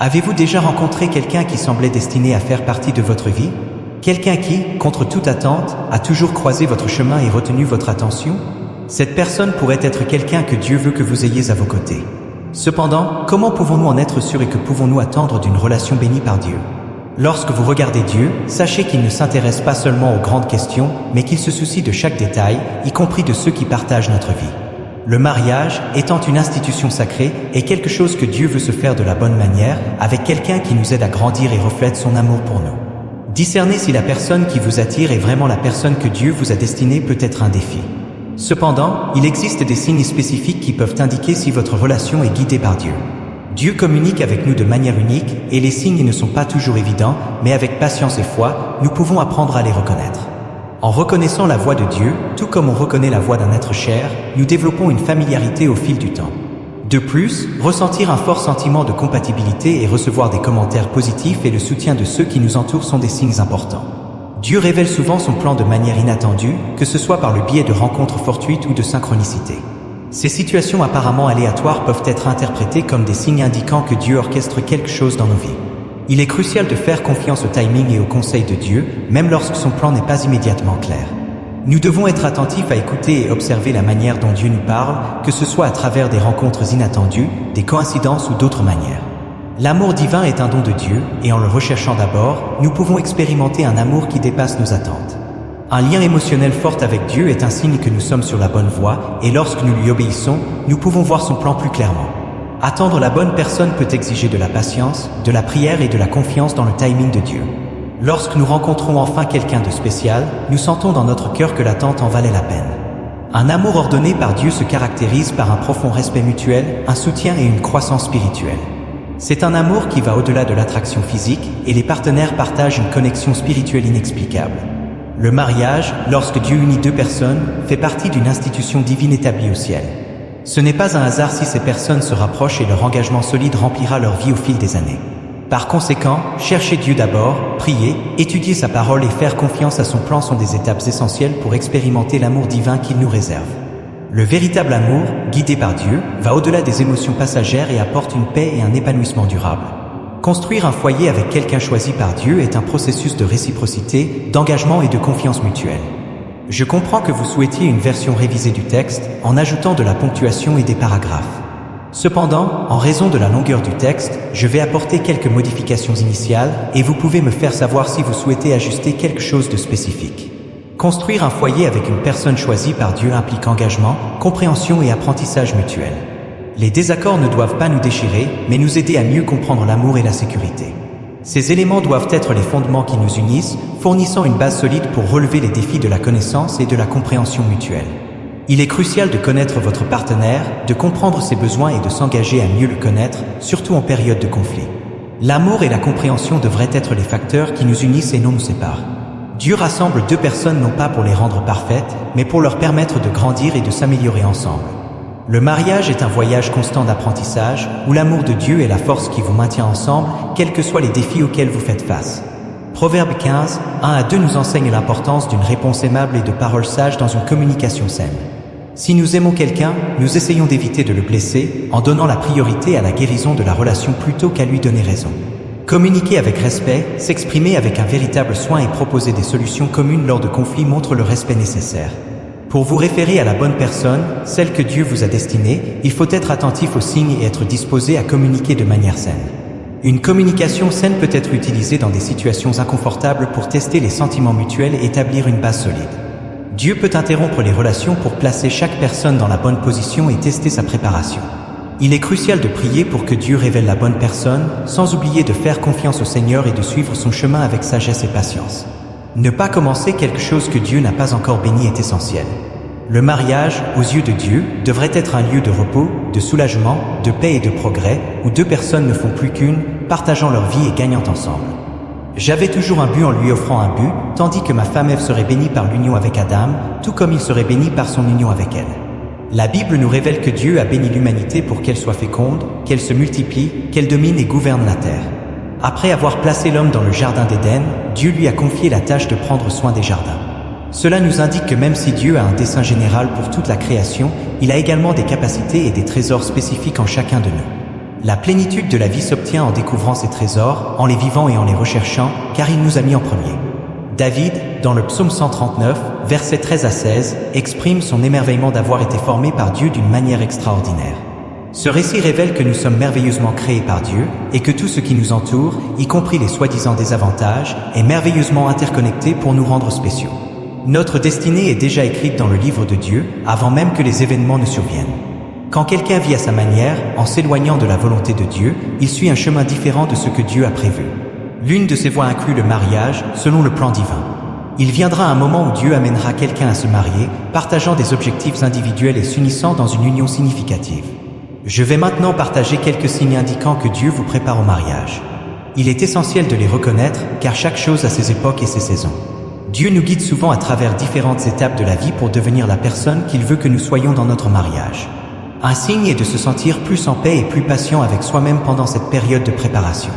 Avez-vous déjà rencontré quelqu'un qui semblait destiné à faire partie de votre vie? Quelqu'un qui, contre toute attente, a toujours croisé votre chemin et retenu votre attention? Cette personne pourrait être quelqu'un que Dieu veut que vous ayez à vos côtés. Cependant, comment pouvons-nous en être sûrs et que pouvons-nous attendre d'une relation bénie par Dieu? Lorsque vous regardez Dieu, sachez qu'il ne s'intéresse pas seulement aux grandes questions, mais qu'il se soucie de chaque détail, y compris de ceux qui partagent notre vie. Le mariage, étant une institution sacrée, est quelque chose que Dieu veut se faire de la bonne manière, avec quelqu'un qui nous aide à grandir et reflète son amour pour nous. Discerner si la personne qui vous attire est vraiment la personne que Dieu vous a destinée peut être un défi. Cependant, il existe des signes spécifiques qui peuvent indiquer si votre relation est guidée par Dieu. Dieu communique avec nous de manière unique, et les signes ne sont pas toujours évidents, mais avec patience et foi, nous pouvons apprendre à les reconnaître. En reconnaissant la voix de Dieu, tout comme on reconnaît la voix d'un être cher, nous développons une familiarité au fil du temps. De plus, ressentir un fort sentiment de compatibilité et recevoir des commentaires positifs et le soutien de ceux qui nous entourent sont des signes importants. Dieu révèle souvent son plan de manière inattendue, que ce soit par le biais de rencontres fortuites ou de synchronicité. Ces situations apparemment aléatoires peuvent être interprétées comme des signes indiquant que Dieu orchestre quelque chose dans nos vies. Il est crucial de faire confiance au timing et aux conseils de Dieu, même lorsque son plan n'est pas immédiatement clair. Nous devons être attentifs à écouter et observer la manière dont Dieu nous parle, que ce soit à travers des rencontres inattendues, des coïncidences ou d'autres manières. L'amour divin est un don de Dieu, et en le recherchant d'abord, nous pouvons expérimenter un amour qui dépasse nos attentes. Un lien émotionnel fort avec Dieu est un signe que nous sommes sur la bonne voie, et lorsque nous lui obéissons, nous pouvons voir son plan plus clairement. Attendre la bonne personne peut exiger de la patience, de la prière et de la confiance dans le timing de Dieu. Lorsque nous rencontrons enfin quelqu'un de spécial, nous sentons dans notre cœur que l'attente en valait la peine. Un amour ordonné par Dieu se caractérise par un profond respect mutuel, un soutien et une croissance spirituelle. C'est un amour qui va au-delà de l'attraction physique, et les partenaires partagent une connexion spirituelle inexplicable. Le mariage, lorsque Dieu unit deux personnes, fait partie d'une institution divine établie au ciel. Ce n'est pas un hasard si ces personnes se rapprochent et leur engagement solide remplira leur vie au fil des années. Par conséquent, chercher Dieu d'abord, prier, étudier sa parole et faire confiance à son plan sont des étapes essentielles pour expérimenter l'amour divin qu'il nous réserve. Le véritable amour, guidé par Dieu, va au-delà des émotions passagères et apporte une paix et un épanouissement durable. Construire un foyer avec quelqu'un choisi par Dieu est un processus de réciprocité, d'engagement et de confiance mutuelle. Je comprends que vous souhaitiez une version révisée du texte, en ajoutant de la ponctuation et des paragraphes. Cependant, en raison de la longueur du texte, je vais apporter quelques modifications initiales et vous pouvez me faire savoir si vous souhaitez ajuster quelque chose de spécifique. Construire un foyer avec une personne choisie par Dieu implique engagement, compréhension et apprentissage mutuel. Les désaccords ne doivent pas nous déchirer, mais nous aider à mieux comprendre l'amour et la sécurité. Ces éléments doivent être les fondements qui nous unissent, fournissant une base solide pour relever les défis de la connaissance et de la compréhension mutuelle. Il est crucial de connaître votre partenaire, de comprendre ses besoins et de s'engager à mieux le connaître, surtout en période de conflit. L'amour et la compréhension devraient être les facteurs qui nous unissent et non nous séparent. Dieu rassemble deux personnes non pas pour les rendre parfaites, mais pour leur permettre de grandir et de s'améliorer ensemble. Le mariage est un voyage constant d'apprentissage, où l'amour de Dieu est la force qui vous maintient ensemble, quels que soient les défis auxquels vous faites face. Proverbe 15, 1-2 nous enseigne l'importance d'une réponse aimable et de paroles sages dans une communication saine. Si nous aimons quelqu'un, nous essayons d'éviter de le blesser, en donnant la priorité à la guérison de la relation plutôt qu'à lui donner raison. Communiquer avec respect, s'exprimer avec un véritable soin et proposer des solutions communes lors de conflits montre le respect nécessaire. Pour vous référer à la bonne personne, celle que Dieu vous a destinée, il faut être attentif aux signes et être disposé à communiquer de manière saine. Une communication saine peut être utilisée dans des situations inconfortables pour tester les sentiments mutuels et établir une base solide. Dieu peut interrompre les relations pour placer chaque personne dans la bonne position et tester sa préparation. Il est crucial de prier pour que Dieu révèle la bonne personne, sans oublier de faire confiance au Seigneur et de suivre son chemin avec sagesse et patience. Ne pas commencer quelque chose que Dieu n'a pas encore béni est essentiel. Le mariage, aux yeux de Dieu, devrait être un lieu de repos, de soulagement, de paix et de progrès, où deux personnes ne font plus qu'une, partageant leur vie et gagnant ensemble. J'avais toujours un but en lui offrant un but, tandis que ma femme Ève serait bénie par l'union avec Adam, tout comme il serait béni par son union avec elle. La Bible nous révèle que Dieu a béni l'humanité pour qu'elle soit féconde, qu'elle se multiplie, qu'elle domine et gouverne la terre. Après avoir placé l'homme dans le jardin d'Éden, Dieu lui a confié la tâche de prendre soin des jardins. Cela nous indique que même si Dieu a un dessein général pour toute la création, il a également des capacités et des trésors spécifiques en chacun de nous. La plénitude de la vie s'obtient en découvrant ses trésors, en les vivant et en les recherchant, car il nous a mis en premier. David, dans le psaume 139, versets 13 à 16, exprime son émerveillement d'avoir été formé par Dieu d'une manière extraordinaire. Ce récit révèle que nous sommes merveilleusement créés par Dieu et que tout ce qui nous entoure, y compris les soi-disant désavantages, est merveilleusement interconnecté pour nous rendre spéciaux. Notre destinée est déjà écrite dans le livre de Dieu avant même que les événements ne surviennent. Quand quelqu'un vit à sa manière, en s'éloignant de la volonté de Dieu, il suit un chemin différent de ce que Dieu a prévu. L'une de ces voies inclut le mariage, selon le plan divin. Il viendra un moment où Dieu amènera quelqu'un à se marier, partageant des objectifs individuels et s'unissant dans une union significative. Je vais maintenant partager quelques signes indiquant que Dieu vous prépare au mariage. Il est essentiel de les reconnaître, car chaque chose a ses époques et ses saisons. Dieu nous guide souvent à travers différentes étapes de la vie pour devenir la personne qu'il veut que nous soyons dans notre mariage. Un signe est de se sentir plus en paix et plus patient avec soi-même pendant cette période de préparation.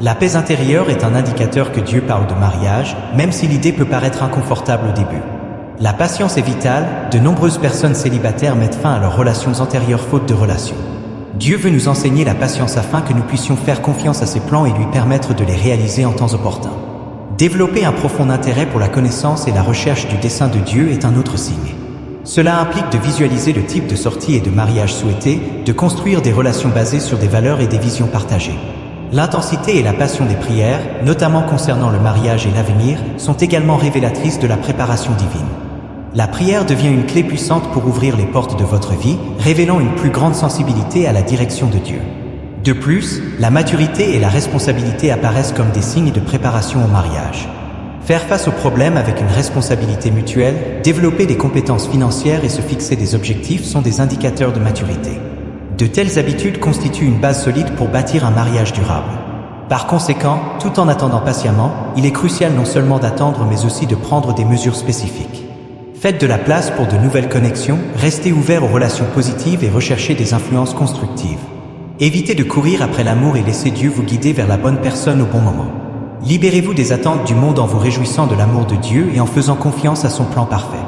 La paix intérieure est un indicateur que Dieu parle de mariage, même si l'idée peut paraître inconfortable au début. La patience est vitale, de nombreuses personnes célibataires mettent fin à leurs relations antérieures faute de relations. Dieu veut nous enseigner la patience afin que nous puissions faire confiance à ses plans et lui permettre de les réaliser en temps opportun. Développer un profond intérêt pour la connaissance et la recherche du dessein de Dieu est un autre signe. Cela implique de visualiser le type de sortie et de mariage souhaité, de construire des relations basées sur des valeurs et des visions partagées. L'intensité et la passion des prières, notamment concernant le mariage et l'avenir, sont également révélatrices de la préparation divine. La prière devient une clé puissante pour ouvrir les portes de votre vie, révélant une plus grande sensibilité à la direction de Dieu. De plus, la maturité et la responsabilité apparaissent comme des signes de préparation au mariage. Faire face aux problèmes avec une responsabilité mutuelle, développer des compétences financières et se fixer des objectifs sont des indicateurs de maturité. De telles habitudes constituent une base solide pour bâtir un mariage durable. Par conséquent, tout en attendant patiemment, il est crucial non seulement d'attendre mais aussi de prendre des mesures spécifiques. Faites de la place pour de nouvelles connexions, restez ouvert aux relations positives et recherchez des influences constructives. Évitez de courir après l'amour et laissez Dieu vous guider vers la bonne personne au bon moment. Libérez-vous des attentes du monde en vous réjouissant de l'amour de Dieu et en faisant confiance à son plan parfait.